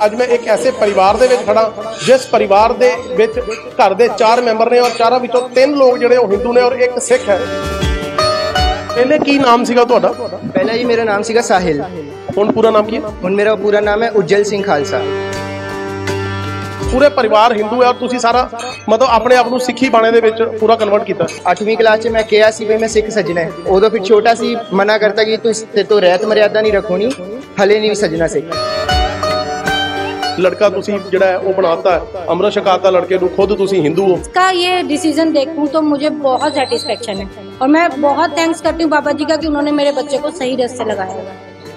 ਅੱਜ मैं एक ऐसे परिवार ਦੇ ਵਿੱਚ ਖੜਾ जिस परिवार ਦੇ ਵਿੱਚ घर ਦੇ 4 ਮੈਂਬਰ ਨੇ और ਚਾਰਾਂ ਵਿੱਚੋਂ 3 ਲੋਕ ਜਿਹੜੇ ਉਹ ਹਿੰਦੂ ਨੇ और एक सिख है। पहले की नाम ਸੀਗਾ ਤੁਹਾਡਾ? पहला जी मेरा नाम सीगा साहिल। ਹੁਣ पूरा नाम की है? ਹੁਣ मेरा पूरा नाम है उज्जल सिंह खालसा। पूरे परिवार हिंदू है और तुसी सारा मतलब अपने आप ਨੂੰ ਸਿੱਖੀ ਬਾਣੇ ਦੇ ਵਿੱਚ ਪੂਰਾ ਕਨਵਰਟ ਕੀਤਾ। 8वीं क्लास ਚ मैं ਕਿਹਾ ਸੀ ਵੀ मैं सिख सजना है। ਉਦੋਂ फिर छोटा सी मना करता कि तू रहत मर्यादा नहीं रखोनी, हले नहीं सजना सिख। लड़का तुसी ਜਿਹੜਾ ਹੈ ਉਹ ਬਣਾਤਾ ਹੈ, अमृत छकाता लड़के ਨੂੰ, खुद तुसी हिंदू हो। इसका ये डिसीजन देखूं तो मुझे बहुत सेटिस्फेक्शन है और मैं बहुत थैंक्स करती हूँ बाबा जी का कि उन्होंने मेरे बच्चे को सही रास्ते लगाया।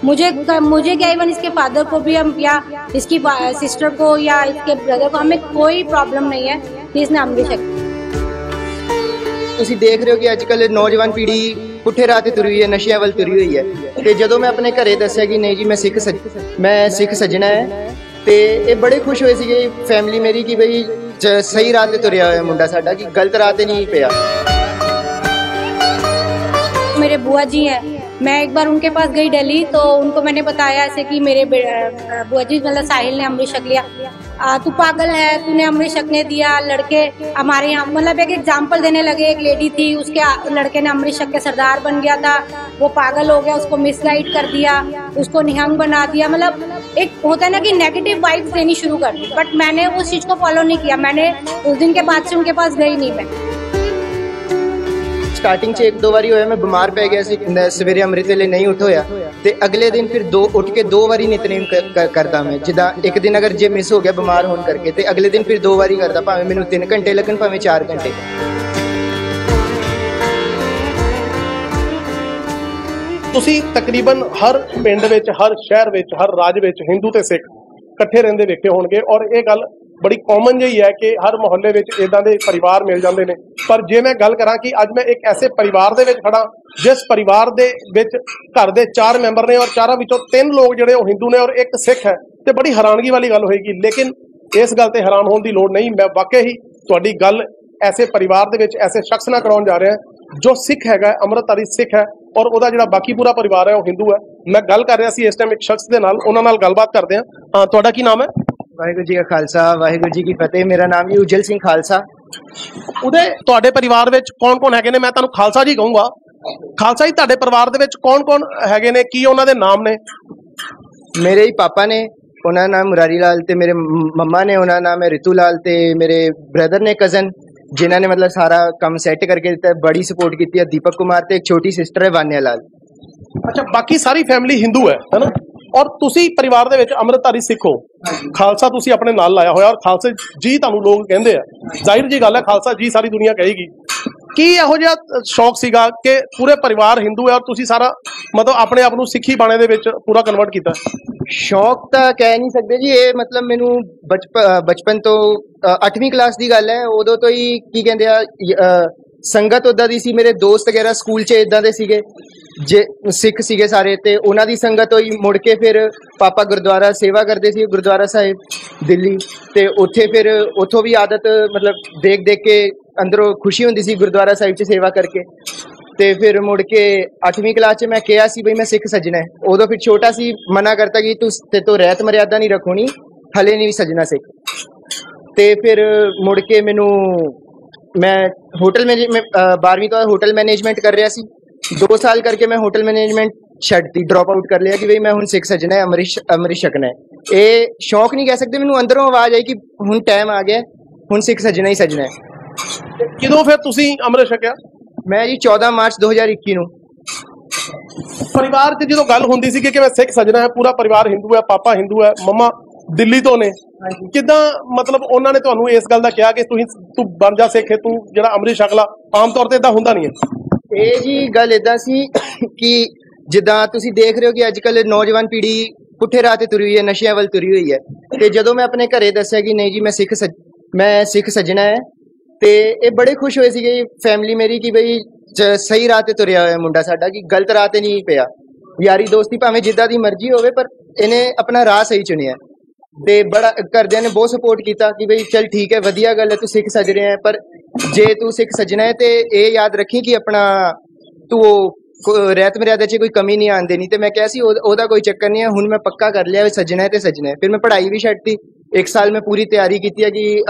मुझे क्या इवन इसके फादर को भी हम या इसकी सिस्टर को या इसके ब्रदर को हमें कोई प्रॉब्लम नहीं है कि इसने अमृत छक। ਤੁਸੀਂ ਦੇਖ ਰਹੇ ਹੋ ਕਿ ਅੱਜ ਕੱਲ ਨੌਜਵਾਨ ਪੀੜ੍ਹੀ ਪੁੱਠੇ ਰਾਹ ਤੇ ਤੁਰੀ ਹੋਈ ਹੈ, ਨਸ਼ਿਆਂ ਵੱਲ ਤੁਰੀ ਹੋਈ ਹੈ। ਤੇ ਜਦੋਂ ਮੈਂ ਆਪਣੇ ਘਰੇ ਦੱਸਿਆ ਕਿ ਨਹੀਂ ਜੀ ਮੈਂ ਸਿੱਖ ਸੱਜਣਾ ਹੈ ਤੇ ਇਹ ਬੜੇ ਖੁਸ਼ ਹੋਏ ਸੀਗੇ ਫੈਮਿਲੀ ਮੇਰੀ ਕਿ ਬਈ ਸਹੀ ਰਾਹ ਤੇ ਤੁਰਿਆ ਹੋਇਆ ਮੁੰਡਾ ਸਾਡਾ, ਕਿ ਗਲਤ ਰਾਹ ਤੇ नहीं ਪਿਆ। मेरे बुआ जी हैं, मैं एक बार उनके पास गई दिल्ली तो उनको मैंने बताया ऐसे कि मेरे बुआ जी मतलब साहिल ने अमृत छक लिया। तू पागल है, तूने अमृत छकने दिया। लड़के हमारे यहाँ मतलब एक एग्जाम्पल देने लगे। एक लेडी थी, उसके लड़के ने अमृत छक के सरदार बन गया था, वो पागल हो गया, उसको मिसगाइड कर दिया, उसको निहंग बना दिया। मतलब एक होता है ना कि नेगेटिव वाइब्स देनी शुरू कर दी। बट मैंने उस चीज को फॉलो नहीं किया। मैंने उस दिन के बाद से उनके पास गई नहीं। मैं ਸਟਾਰਟਿੰਗ 'ਚ 1-2 ਵਾਰੀ ਹੋਇਆ, ਮੈਂ ਬਿਮਾਰ ਪੈ ਗਿਆ ਸੀ, ਸਵੇਰੇ ਅੰਮ੍ਰਿਤ ਵੇਲੇ ਨਹੀਂ ਉੱਠ ਹੋਇਆ ਤੇ ਅਗਲੇ ਦਿਨ ਫਿਰ ਉੱਠ ਕੇ 2 ਵਾਰੀ ਨਿਤਨੇਮ ਕਰਦਾ ਮੈਂ। ਜਿੱਦਾਂ ਇੱਕ ਦਿਨ ਅਗਰ ਜੇ ਮਿਸ ਹੋ ਗਿਆ ਬਿਮਾਰ ਹੋਣ ਕਰਕੇ ਤੇ ਅਗਲੇ ਦਿਨ ਫਿਰ 2 ਵਾਰੀ ਕਰਦਾ, ਭਾਵੇਂ ਮੈਨੂੰ 3 ਘੰਟੇ ਲੱਗਣ ਭਾਵੇਂ 4 ਘੰਟੇ। ਤੁਸੀਂ ਤਕਰੀਬਨ ਹਰ ਪਿੰਡ ਵਿੱਚ, ਹਰ ਸ਼ਹਿਰ ਵਿੱਚ, ਹਰ ਰਾਜ ਵਿੱਚ ਹਿੰਦੂ ਤੇ ਸਿੱਖ ਇਕੱਠੇ ਰਹਿੰਦੇ ਵੇਖੇ ਹੋਣਗੇ ਔਰ ਇਹ ਗੱਲ बड़ी कॉमन जी है कि हर मुहल्ले में इदां दे परिवार मिल जाते हैं। पर जे मैं गल करा कि अज मैं एक ऐसे परिवार दे विच खड़ा जिस परिवार दे विच घर दे 4 मैंबर ने और चारां विचों 3 लोग जिहड़े वो हिंदू ने और एक सिख है, तो बड़ी हैरानगी वाली गल होएगी। लेकिन इस गल ते हैरान होने की लोड़ नहीं। मैं वाकई ही तुहाडी गल ऐसे परिवार दे विच ऐसे शख्स नाल कराउण जा रहा है जो सिख हैगा, अमृतधारी सिख है और उहदा जिहड़ा बाकी पूरा परिवार है वो हिंदू है। मैं गल कर रहा सी इस टाइम एक शख्स दे नाल, उहनां नाल गलबात करदे हां। हाँ, तुहाडा की नाम है? वाहिगुरू जी का खालसा वाहिगुरू जी की फतेह। मेरा नाम जी उज्जल सिंह खालसा। ਉਹਦੇ ਤੁਹਾਡੇ ਪਰਿਵਾਰ ਵਿੱਚ ਕੌਣ-ਕੌਣ ਹੈਗੇ ਨੇ? ਮੈਂ ਤੁਹਾਨੂੰ ਖਾਲਸਾ ਜੀ ਕਹੂੰਗਾ। ਖਾਲਸਾ ਜੀ, ਤੁਹਾਡੇ ਪਰਿਵਾਰ ਦੇ ਵਿੱਚ ਕੌਣ-ਕੌਣ ਹੈਗੇ ਨੇ? ਕੀ ਉਹਨਾਂ ਦੇ ਨਾਮ ਨੇ? ਮੇਰੇ ਹੀ ਪਾਪਾ ਨੇ, ਉਹਨਾਂ ਦਾ ਨਾਮ ਮੁਰਾਰੀ ਲਾਲ ਤੇ ਮੇਰੇ ਮੰਮਾ ਨੇ, ਉਹਨਾਂ ਦਾ ਨਾਮ ਹੈ ਰਿਤੂ ਲਾਲ ਤੇ ਮੇਰੇ ਬ੍ਰਦਰ ਨੇ ਕਜ਼ਨ, ਜਿਨ੍ਹਾਂ ਨੇ मतलब सारा ਕੰਮ ਸੈੱਟ ਕਰਕੇ ਦਿੱਤਾ, ਬੜੀ ਸਪੋਰਟ ਕੀਤੀ ਹੈ, ਦੀਪਕ ਕੁਮਾਰ ਤੇ ਇੱਕ ਛੋਟੀ ਸਿਸਟਰ ਹੈ ਵਾਨਿਆ ਲਾਲ। ਅੱਛਾ, ਬਾਕੀ ਸਾਰੀ ਫੈਮਿਲੀ ਹਿੰਦੂ ਹੈ ਨਾ? ਔਰ ਤੁਸੀਂ ਪਰਿਵਾਰ ਦੇ ਵਿੱਚ ਅੰਮ੍ਰਿਤਧਾਰੀ ਸਿੱਖ ਹੋ। ਖਾਲਸਾ ਤੁਸੀਂ ਆਪਣੇ ਨਾਲ ਲਾਇਆ ਹੋਇਆ ਔਰ ਖਾਲਸੇ ਜੀ ਤੁਹਾਨੂੰ ਲੋਕ ਕਹਿੰਦੇ ਆ। ਜ਼ਾਹਿਰ ਜੀ ਗੱਲ ਹੈ, ਖਾਲਸਾ ਜੀ ਸਾਰੀ ਦੁਨੀਆ ਕਹੇਗੀ। ਕੀ ਇਹੋ ਜਿਹਾ ਸ਼ੌਕ ਸੀਗਾ ਕਿ ਪੂਰੇ ਪਰਿਵਾਰ ਹਿੰਦੂ ਹੈ ਔਰ ਤੁਸੀਂ ਸਾਰਾ मतलब ਆਪਣੇ ਆਪ ਨੂੰ ਸਿੱਖੀ ਬਾਣੇ ਦੇ ਵਿੱਚ ਪੂਰਾ ਕਨਵਰਟ ਕੀਤਾ? ਸ਼ੌਕ ਤਾਂ ਕਹਿ ਨਹੀਂ ਸਕਦੇ ਜੀ, ਇਹ मतलब ਮੈਨੂੰ ਬਚਪਨ ਤੋਂ 8ਵੀਂ ਕਲਾਸ ਦੀ ਗੱਲ ਹੈ। ਉਦੋਂ ਤੋਂ ਹੀ ਕੀ ਕਹਿੰਦੇ ਆ ਸੰਗਤ ਉੱਦਾਂ ਦੀ ਸੀ, ਮੇਰੇ ਦੋਸਤ ਵਗੈਰਾ ਸਕੂਲ 'ਚ ਇੱਦਾਂ ਦੇ ਸੀਗੇ ਜੇ ਸਿੱਖ ਸੀਗੇ ਸਾਰੇ, ਤੇ ਉਹਨਾਂ ਦੀ ਸੰਗਤ ਹੋਈ। ਮੁੜ ਕੇ ਫਿਰ ਪਾਪਾ ਗੁਰਦੁਆਰਾ ਸੇਵਾ ਕਰਦੇ ਸੀ, ਗੁਰਦੁਆਰਾ ਸਾਹਿਬ ਦਿੱਲੀ, ਤੇ ਉੱਥੇ ਫਿਰ ਉੱਥੋਂ ਵੀ ਆਦਤ मतलब ਦੇਖ ਕੇ ਅੰਦਰੋਂ ਖੁਸ਼ੀ ਹੁੰਦੀ ਸੀ ਗੁਰਦੁਆਰਾ ਸਾਹਿਬ 'ਚ ਸੇਵਾ ਕਰਕੇ। ਤੇ ਫਿਰ ਮੁੜ ਕੇ 8ਵੀਂ ਕਲਾਸ 'ਚ ਮੈਂ ਕਿਹਾ ਸੀ ਬਈ ਮੈਂ ਸਿੱਖ ਸੱਜਣਾ ਹੈ। ਉਦੋਂ ਫਿਰ ਛੋਟਾ ਸੀ, ਮਨਾ ਕਰਤਾ ਕਿ ਤੂੰ ਰਹਿਤ ਮਰਿਆਦਾ ਨਹੀਂ ਰੱਖੋਣੀ, ਹਲੇ ਨਹੀਂ ਸੱਜਣਾ ਸਿੱਖ। ਤੇ ਫਿਰ ਮੁੜ ਕੇ ਮੈਨੂੰ मैं होटल मैनेजमेंट 12वीं तो होटल मैनेजमेंट कर रहा सी। 2 साल करके मैं होटल मैनेजमेंट छड्डती, ड्रॉप आउट कर लिया कि भाई मैं हुण सिख सजना है, अमृत छकना है। ये शौक नहीं कह सकते, मैनूं अंदरों आवाज़ आई कि हुण टाइम आ गया, हुण सिख सजना ही सजना है। किदों फिर तुसीं अमृत छकिया? मैं जी 14 मार्च 2021 ਨੂੰ। परिवार 'ਚ ਜਦੋਂ ਗੱਲ ਹੁੰਦੀ ਸੀ कि मैं सिख सजना है, पूरा परिवार हिंदू है, पापा हिंदू है, मम्मा ਦਿੱਲੀ ਤੋਂ ਨੇ, ਕਿੱਦਾਂ मतलब ਉਹਨਾਂ ਨੇ ਤੁਹਾਨੂੰ ਇਸ ਗੱਲ ਦਾ ਕਿਹਾ ਕਿ ਤੂੰ ਬਣ ਜਾ ਸਿੱਖ, ਤੂੰ ਜਿਹੜਾ ਅੰਮ੍ਰਿਤ ਛਕ ਲਾ? ਆਮ ਤੌਰ ਤੇ ਇਦਾਂ ਹੁੰਦਾ ਨਹੀਂ ਹੈ। ਇਹ ਜੀ ਗੱਲ ਇਦਾਂ ਸੀ ਕਿ ਜਿੱਦਾਂ ਤੁਸੀਂ ਦੇਖ ਰਹੇ ਹੋ ਕਿ ਅੱਜ ਕੱਲ ਨੌਜਵਾਨ ਪੀੜ੍ਹੀ ਪੁੱਠੇ ਰਾਹ ਤੇ ਤੁਰੀ ਹੋਈ ਹੈ, ਨਸ਼ਿਆਂ ਵੱਲ ਤੁਰੀ ਹੋਈ ਹੈ। ਤੇ ਜਦੋਂ ਮੈਂ ਆਪਣੇ ਘਰੇ ਦੱਸਿਆ ਕਿ ਨਹੀਂ ਜੀ ਮੈਂ ਸਿੱਖ ਸੱਜਣਾ ਹੈ ਤੇ ਇਹ ਬੜੇ ਖੁਸ਼ ਹੋਏ ਸੀਗੇ ਫੈਮਿਲੀ ਮੇਰੀ ਕਿ ਬਈ ਸਹੀ ਰਾਹ ਤੇ ਤੁਰਿਆ ਹੋਇਆ ਮੁੰਡਾ ਸਾਡਾ, ਕਿ ਗਲਤ ਰਾਹ ਤੇ ਨਹੀਂ ਪਿਆ। ਯਾਰੀ ਦੋਸਤੀ ਭਾਵੇਂ ਜਿੱਦਾਂ ਦੀ ਮਰਜ਼ੀ ਹੋਵੇ ਪਰ ਇਹਨੇ ਆਪਣਾ ਰਾਹ ਸਹੀ ਚੁਣਿਆ। ਤੇ ਬੜਾ ਘਰਦਿਆਂ ਨੇ ਬਹੁਤ ਸਪੋਰਟ ਕੀਤਾ ਕਿ ਬਈ ਚੱਲ ਠੀਕ ਹੈ, ਵਧੀਆ ਗੱਲ ਹੈ, ਤੂੰ ਸਿੱਖ ਸੱਜ ਰਿਹਾ ਹੈ, ਪਰ ਜੇ ਤੂੰ ਸਿੱਖ ਸੱਜਣਾ ਹੈ ਤੇ ਇਹ ਯਾਦ ਰੱਖੀ ਕਿ ਆਪਣਾ ਤੂੰ ਰਹਿਤ ਮਰਿਆਦਾ 'ਚ ਕੋਈ ਕਮੀ ਨਹੀਂ ਆਉਣ ਦੇਣੀ। ਤੇ ਮੈਂ ਕਿਹਾ ਸੀ ਉਹਦਾ ਕੋਈ ਚੱਕਰ ਨਹੀਂ ਹੈ, ਹੁਣ ਮੈਂ ਪੱਕਾ ਕਰ ਲਿਆ ਸੱਜਣਾ ਹੈ ਤੇ ਸੱਜਣਾ ਹੈ। ਫਿਰ ਮੈਂ ਪੜ੍ਹਾਈ ਵੀ ਛੱਡਤੀ। 1 ਸਾਲ ਮੈਂ ਪੂਰੀ ਤਿਆਰੀ ਕੀਤੀ ਹੈ ਕਿ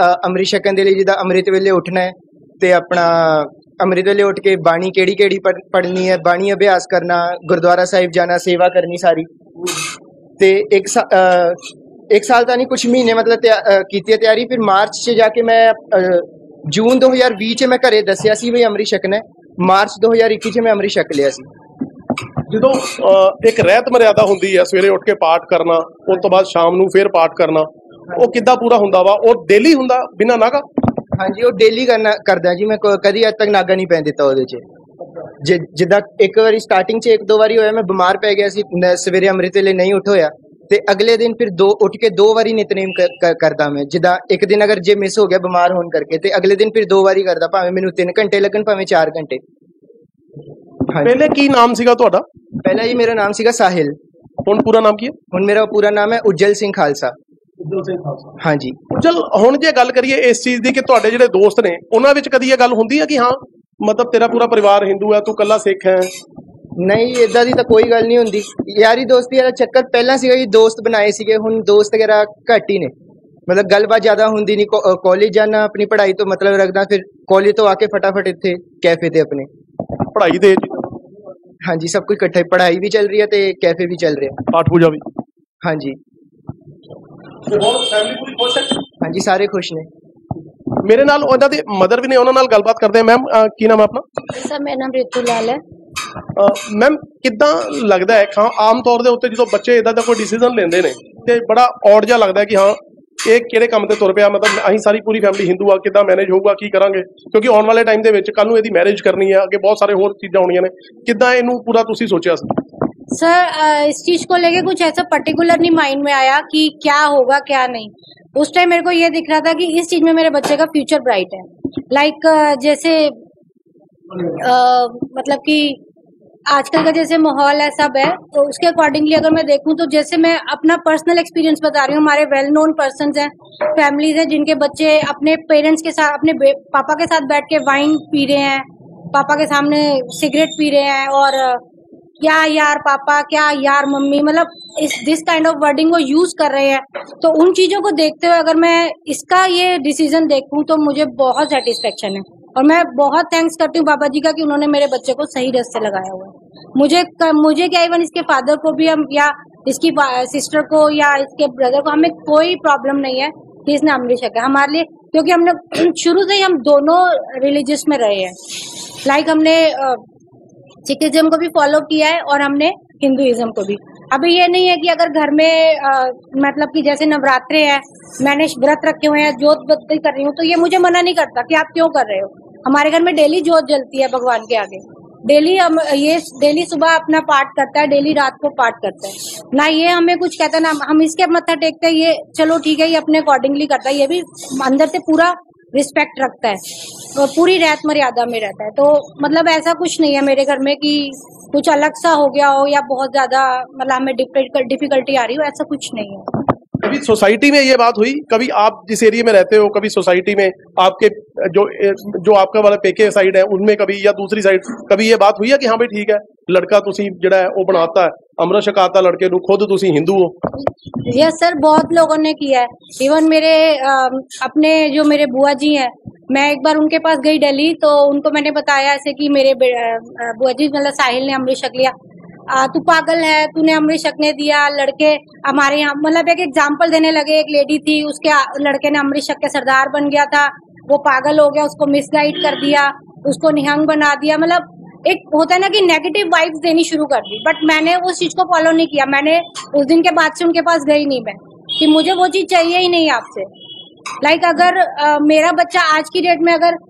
ਅੰਮ੍ਰਿਤ ਛਕਣ ਦੇ ਲਈ, ਜਿੱਦਾਂ ਅੰਮ੍ਰਿਤ ਵੇਲੇ ਉੱਠਣਾ ਹੈ ਤੇ ਆਪਣਾ ਅੰਮ੍ਰਿਤ ਵੇਲੇ ਉੱਠ ਕੇ ਬਾਣੀ ਕਿਹੜੀ ਪੜ੍ਹਨੀ ਹੈ, ਬਾਣੀ ਅਭਿਆਸ ਕਰਨਾ, ਗੁਰਦੁਆਰਾ ਸਾਹਿਬ ਜਾਣਾ, ਸੇਵਾ ਕਰਨੀ ਸਾਰੀ। ਤੇ 1 ਸਾਲ ਤਾਂ ਨਹੀਂ, ਕੁਛ ਮਹੀਨੇ ਮਤਲਬ ਕੀਤੀ ਹੈ ਤਿਆਰੀ। ਫਿਰ ਮਾਰਚ 'ਚ ਜਾ ਕੇ ਮੈਂ ਜੂਨ 2020 'ਚ ਮੈਂ ਘਰੇ ਦੱਸਿਆ ਸੀ ਵੀ ਅੰਮ੍ਰਿਤ ਛਕਣਾ ਹੈ। ਮਾਰਚ 2021 'ਚ ਮੈਂ ਅੰਮ੍ਰਿਤ ਛਕ ਲਿਆ ਸੀ। ਜਦੋਂ ਇੱਕ ਰਹਿਤ ਮਰਿਆਦਾ ਹੁੰਦੀ ਹੈ, ਸਵੇਰੇ ਉੱਠ ਕੇ ਪਾਠ ਕਰਨਾ, ਉਸ ਤੋਂ ਬਾਅਦ ਸ਼ਾਮ ਨੂੰ ਫੇਰ ਪਾਠ ਕਰਨਾ, ਉਹ ਕਿੱਦਾਂ ਪੂਰਾ ਹੁੰਦਾ ਵਾ? ਉਹ ਡੇਲੀ ਹੁੰਦਾ ਬਿਨਾਂ ਨਾਗਾ? ਹਾਂਜੀ, ਉਹ ਡੇਲੀ ਕਰਦਾ ਜੀ। ਮੈਂ ਕਦੀ ਅੱਜ ਤੱਕ ਨਾਗਾ ਨਹੀਂ ਪੈਣ ਦਿੱਤਾ ਉਹਦੇ 'ਚ। ਜਿੱਦਾਂ ਇੱਕ ਵਾਰੀ ਸਟਾਰਟਿੰਗ 'ਚ 1-2 ਵਾਰੀ ਹੋਇਆ, ਮੈਂ ਬਿਮਾਰ ਪੈ ਗਿਆ ਸੀ, ਸਵੇਰੇ ਅੰਮ੍ਰਿਤ ਵੇਲੇ ਨਹੀਂ ਉੱਠ ਹੋਇਆ, ਤੇ ਅਗਲੇ ਦਿਨ ਫਿਰ ਉੱਠ ਕੇ 2 ਵਾਰੀ ਨਿਤਨੇਮ ਕਰਦਾ ਮੈਂ। ਜਿੱਦਾਂ ਇੱਕ ਦਿਨ ਅਗਰ ਜੇ ਮਿਸ ਹੋ ਗਿਆ ਬਿਮਾਰ ਹੋਣ ਕਰਕੇ, ਤੇ ਅਗਲੇ ਦਿਨ ਫਿਰ 2 ਵਾਰੀ ਕਰਦਾ, ਭਾਵੇਂ ਮੈਨੂੰ 3 ਘੰਟੇ ਲੱਗਣ, ਭਾਵੇਂ 4 ਘੰਟੇ। ਪਹਿਲੇ ਕੀ ਨਾਮ ਸੀਗਾ ਤੁਹਾਡਾ? ਪਹਿਲਾਂ ਜੀ ਮੇਰਾ ਨਾਮ ਸੀਗਾ ਸਾਹਿਲ। ਹੁਣ ਪੂਰਾ ਨਾਮ ਕੀ ਹੈ? ਹੁਣ ਮੇਰਾ ਪੂਰਾ ਨਾਮ ਹੈ ਉਜਲ ਸਿੰਘ ਖਾਲਸਾ। ਉਜਲ ਸਿੰਘ ਖਾਲਸਾ। ਹਾਂਜੀ। ਉਜਲ, ਹੁਣ ਜੇ ਗੱਲ ਕਰੀਏ ਇਸ ਚੀਜ਼ ਦੀ ਕਿ ਤੁਹਾਡੇ ਜਿਹੜੇ ਦੋਸਤ ਨੇ ਉਹਨਾਂ ਵਿੱਚ ਕਦੀ ਇਹ ਗੱਲ ਹੁੰਦੀ ਹੈ ਕਿ ਹਾਂ ਮਤਲਬ ਤੇਰਾ ਪੂਰਾ ਪਰਿਵਾਰ ਹਿੰਦੂ ਹੈ, ਤੂੰ ਇਕੱਲਾ ਸਿੱਖ ਹੈ? ਨਹੀਂ, ਏਦਾਂ ਦੀ ਤਾਂ ਕੋਈ ਗੱਲ ਨਹੀਂ ਹੁੰਦੀ। ਯਾਰੀ ਦੋਸਤੀ ਵਾਲਾ ਚੱਕਰ ਪਹਿਲਾਂ ਸੀਗਾ ਜੀ, ਦੋਸਤ ਬਣਾਏ ਸੀਗੇ। ਹੁਣ ਦੋਸਤ ਵਗੈਰਾ ਘੱਟ ਹੀ ਨੇ, ਮਤਲਬ ਗੱਲਬਾਤ ਜ਼ਿਆਦਾ ਹੁੰਦੀ ਨਹੀਂ। ਕਾਲਜ ਜਾਣਾ, ਆਪਣੀ ਪੜ੍ਹਾਈ ਤੋਂ ਮਤਲਬ ਰੱਖਦਾ, ਫਿਰ ਕਾਲਜ ਤੋਂ ਆ ਕੇ ਫਟਾਫਟ ਇੱਥੇ ਕੈਫੇ ਤੇ ਆਪਣੇ ਪੜ੍ਹਾਈ ਦੇ? ਹਾਂਜੀ, ਸਭ ਕੁਝ ਇਕੱਠਾ, ਪੜ੍ਹਾਈ ਵੀ ਚੱਲ ਰਹੀ ਹੈ ਤੇ ਕੈਫੇ ਵੀ ਚੱਲ ਰਿਹਾ, ਪਾਠ ਪੂਜਾ ਵੀ। ਹਾਂਜੀ। ਫੈਮਿਲੀ ਪੂਰੀ ਖੁਸ਼ ਹੈ? ਹਾਂਜੀ, ਸਾਰੇ ਖੁਸ਼ ਨੇ। ਮੇਰੇ ਨਾਲ ਉਹਨਾਂ ਦੇ ਮਦਰ ਵੀ ਨੇ, ਉਹਨਾਂ ਨਾਲ ਗੱਲਬਾਤ ਕਰਦੇ ਆ। ਮੈਮ, ਕੀ ਨਾਮ ਹੈ ਆਪਣਾ? सर मेरा नाम रितु लाल है। ਮੈਮ, ਕਿੱਦਾਂ ਲੱਗਦਾ ਹੈ ਆਮ ਤੌਰ ਦੇ ਉੱਤੇ ਜਦੋਂ ਬੱਚੇ ਇਦਾਂ ਦਾ ਕੋਈ ਡਿਸੀਜਨ ਲੈਂਦੇ ਨੇ ਤੇ ਬੜਾ ਔਡ ਜਿਹਾ ਲੱਗਦਾ ਕਿ ਹਾਂ ਇਹ ਕਿਹੜੇ ਕੰਮ ਤੇ ਤੁਰ ਪਿਆ, ਮਤਲਬ ਅਸੀਂ ਸਾਰੀ ਪੂਰੀ ਫੈਮਿਲੀ ਹਿੰਦੂ ਆ, ਕਿੱਦਾਂ ਮੈਨੇਜ ਹੋਊਗਾ, ਕੀ ਕਰਾਂਗੇ? ਕਿਉਂਕਿ ਆਉਣ ਵਾਲੇ ਟਾਈਮ ਦੇ ਵਿੱਚ ਕੱਲ ਨੂੰ ਇਹਦੀ ਮੈਰਿਜ ਕਰਨੀ ਹੈ, ਅੱਗੇ ਬਹੁਤ ਸਾਰੇ ਹੋਰ ਚੀਜ਼ਾਂ ਹੋਣੀਆਂ ਨੇ। ਕਿੱਦਾਂ ਇਹਨੂੰ ਪੂਰਾ ਤੁਸੀਂ ਸੋਚਿਆ ਸੀ? सर इस चीज को लेके कुछ ऐसा पर्टिकुलर नहीं माइंड में आया कि क्या होगा क्या नहीं। उस टाइम मेरे को ये दिख रहा था कि इस चीज में मेरे बच्चे का फ्यूचर ब्राइट है। लाइक जैसे मतलब कि आजकल का जैसे माहौल है सब है, तो उसके अकॉर्डिंगली अगर मैं देखूं तो जैसे मैं अपना पर्सनल एक्सपीरियंस बता रही हूँ। हमारे वेल नोन पर्सन्स हैं, फैमिलीज हैं जिनके बच्चे अपने पेरेंट्स के साथ, अपने पापा के साथ बैठ के वाइन पी रहे हैं, पापा के सामने सिगरेट पी रहे हैं, और क्या यार पापा, क्या यार मम्मी, मतलब दिस काइंड ऑफ वर्डिंग वो यूज कर रहे हैं। तो उन चीजों को देखते हुए अगर मैं इसका ये डिसीजन देखूं तो मुझे बहुत सेटिस्फेक्शन है, और मैं बहुत थैंक्स करती हूँ बाबा जी का कि उन्होंने मेरे बच्चे को सही रास्ते लगाया हुआ है। मुझे क्या, इवन इसके फादर को भी हम, या इसकी सिस्टर को, या इसके ब्रदर को, हमें कोई प्रॉब्लम नहीं है कि इसने अमृत छका हमारे लिए, क्योंकि हमने शुरू से ही हम दोनों रिलीजियस में रहे हैं। लाइक हमने सिखिज्म को भी फॉलो किया है और हमने हिंदुइज्म को भी। अभी ये नहीं है कि अगर घर में मतलब कि जैसे नवरात्रे है, मैंने व्रत रखे हुए हैं, जोत बत्ती कर रही हूँ, तो ये मुझे मना नहीं करता कि आप क्यों कर रहे हो। हमारे घर में डेली जोत जलती है भगवान के आगे, डेली हम ये डेली सुबह अपना पाठ करता है, डेली रात को पाठ करता है ना। ये हमें कुछ कहता ना, हम इसके मत्था टेकते हैं, ये चलो ठीक है, ये अपने अकॉर्डिंगली करता है, ये भी अंदर से पूरा रिस्पेक्ट रखता है और पूरी रहत मर्यादा में रहता है। तो मतलब ऐसा कुछ नहीं है मेरे घर में कि कुछ अलग सा हो गया हो या बहुत ज्यादा मतलब हमें डिफिकल्टी आ रही हो, ऐसा कुछ नहीं है। कभी सोसाइटी में ये बात हुई, कभी आप जिस एरिया में रहते हो, कभी सोसाइटी में आपके जो आपका वाला पेके साइड है उनमें कभी, या दूसरी साइड कभी ये बात हुई है कि हाँ भाई ठीक है, लड़का तुसी जड़ा है वो बनाता है, अमृत छकाता लड़के नू, खुद तुसी हिंदू हो? यस सर, बहुत लोगों ने किया है। इवन मेरे अपने जो मेरे बुआ जी हैं, मैं एक बार उनके पास गई दिल्ली, तो उनको मैंने बताया ऐसे कि मेरे बुआ जी मतलब साहिल ने अमृत छक लिया। तू पागल है, तूने अमृत छकने दिया, लड़के हमारे यहाँ, मतलब एक एग्जाम्पल देने लगे। एक लेडी थी, उसके लड़के ने अमृत छक के सरदार बन गया था, वो पागल हो गया, उसको मिसगाइड कर दिया, उसको निहंग बना दिया। मतलब एक होता है ना कि नेगेटिव वाइब्स देनी शुरू कर दी। बट मैंने उस चीज को फॉलो नहीं किया। मैंने उस दिन के बाद से उनके पास गई नहीं मैं, कि मुझे वो चीज चाहिए ही नहीं आपसे। लाइक अगर मेरा बच्चा आज की डेट में अगर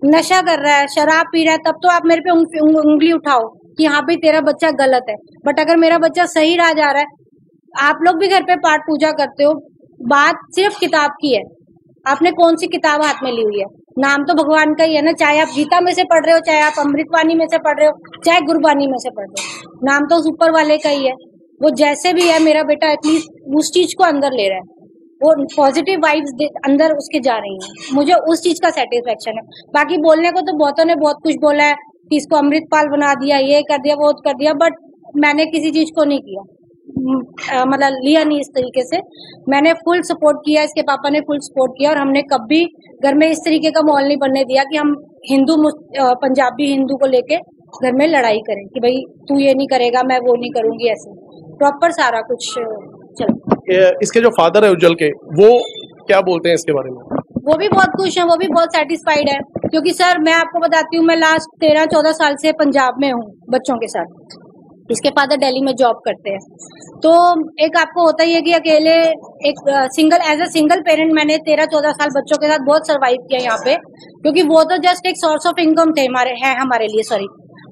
नशा कर रहा है, शराब पी रहा है, तब तो आप मेरे पे उंगली उठाओ कि हाँ भाई तेरा बच्चा गलत है। बट अगर मेरा बच्चा सही राह जा रहा है, आप लोग भी घर पे पाठ पूजा करते हो, बात सिर्फ किताब की है। आपने कौन सी किताब हाथ में ली हुई है? नाम तो भगवान का ही है ना, चाहे आप गीता में से पढ़ रहे हो, चाहे आप अमृतवाणी में से पढ़ रहे हो, चाहे गुरबानी में से पढ़ रहे हो, नाम तो ऊपर वाले का ही है। वो जैसे भी है, मेरा बेटा एटलीस्ट उस चीज को अंदर ले रहा है, वो पॉजिटिव वाइब्स अंदर उसके जा रही हैं। मुझे उस चीज का सेटिस्फेक्शन है। बाकी बोलने को तो बहुतों ने बहुत कुछ बोला है कि इसको अमृतपाल बना दिया, ये कर दिया, वो कर दिया, बट मैंने किसी चीज को नहीं किया, मतलब लिया नहीं इस तरीके से। मैंने फुल सपोर्ट किया, इसके पापा ने फुल सपोर्ट किया, और हमने कभी घर में इस तरीके का माहौल नहीं बनने दिया कि हम हिंदू पंजाबी हिंदू को लेके घर में लड़ाई करें कि भाई तू ये नहीं करेगा, मैं वो नहीं करूंगी। ऐसे प्रॉपर सारा कुछ चल। इसके जो फादर है उज्जवल के, वो क्या बोलते हैं इसके बारे में? वो भी बहुत खुश हैं, वो भी बहुत सेटिस्फाइड है, क्योंकि सर मैं आपको बताती हूँ, मैं लास्ट 13-14 साल से पंजाब में हूँ बच्चों के साथ। इसके फादर दिल्ली में जॉब करते हैं, तो एक आपको होता ही है कि अकेले एक एज अ सिंगल पेरेंट मैंने 13-14 साल बच्चों के साथ बहुत सरवाइव किया यहाँ पे, क्योंकि वो तो जस्ट एक सोर्स ऑफ इनकम थे हमारे लिए, सॉरी।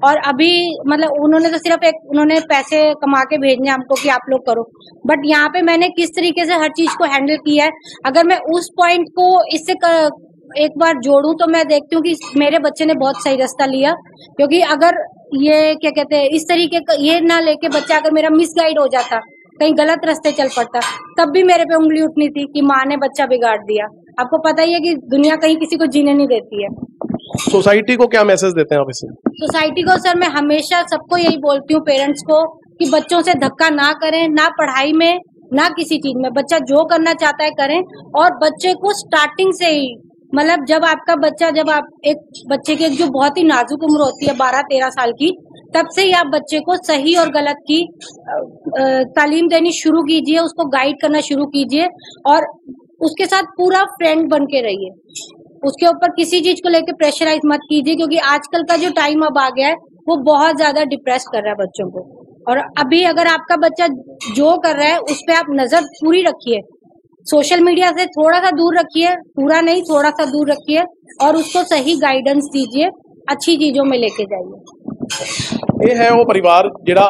और अभी मतलब उन्होंने तो सिर्फ उन्होंने पैसे कमा के भेजने हमको कि आप लोग करो, बट यहाँ पे मैंने किस तरीके से हर चीज को हैंडल किया है, अगर मैं उस पॉइंट को इससे एक बार जोड़ूं तो मैं देखती हूँ कि मेरे बच्चे ने बहुत सही रास्ता लिया। क्योंकि अगर ये क्या कहते हैं, इस तरीके का ये ना लेके बच्चा अगर मेरा मिसगाइड हो जाता, कहीं गलत रास्ते चल पड़ता, तब भी मेरे पे उंगली उठनी थी कि माँ ने बच्चा बिगाड़ दिया। आपको पता ही है कि दुनिया कहीं किसी को जीने नहीं देती है। सोसाइटी को क्या मैसेज देते हैं आप इससे? सोसाइटी को सर मैं हमेशा सबको यही बोलती हूँ, पेरेंट्स को, कि बच्चों से धक्का ना करें, ना पढ़ाई में ना किसी चीज में। बच्चा जो करना चाहता है करें, और बच्चे को स्टार्टिंग से ही, मतलब जब आपका बच्चा, जब आप एक बच्चे की जो बहुत ही नाजुक उम्र होती है 12-13 साल की, तब से ही आप बच्चे को सही और गलत की तालीम देनी शुरू कीजिए, उसको गाइड करना शुरू कीजिए, और उसके साथ पूरा फ्रेंड बन के रहिए। उसके ऊपर किसी चीज को लेकर प्रेशराइज मत कीजिए, क्योंकि आजकल का जो टाइम अब आ गया है वो बहुत ज्यादा डिप्रेस कर रहा है बच्चों को। और अभी अगर आपका बच्चा जो कर रहा है उस पर आप नजर पूरी रखिए, सोशल मीडिया से थोड़ा सा दूर रखिए, पूरा नहीं थोड़ा सा दूर रखिए, और उसको सही गाइडेंस दीजिए, अच्छी चीजों में लेके जाइए। ये है वो परिवार जिहड़ा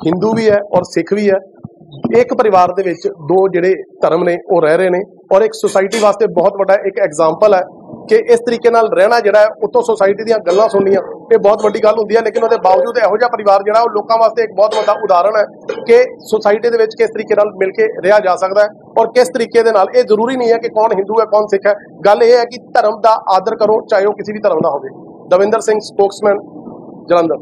हिंदू भी है और सिख भी है। एक परिवार दे विच दो जिहड़े धर्म ने वो रह रहे ने, और एक सोसाइटी वास्ते बहुत बड़ा एक एग्जाम्पल है कि इस तरीके नाल रहना जिहड़ा है, उतों सोसाइटी दीयां गल्लां सुननियां ये बहुत वड्डी गल हुंदी है। लेकिन उसके बावजूद इहो जिहा परिवार जिहड़ा वो लोकां वास्ते एक बहुत बड़ा उदाहरण है कि सोसाइटी दे विच किस तरीके नाल मिल के रहा जा सकदा है, और किस तरीके दे नाल। ये जरूरी नहीं है कि कौन हिंदू है कौन सिख है, गल ये है कि धर्म का आदर करो, चाहे वो किसी भी धर्म का होवे। दविंदर सिंह, स्पोक्समैन, जलंधर।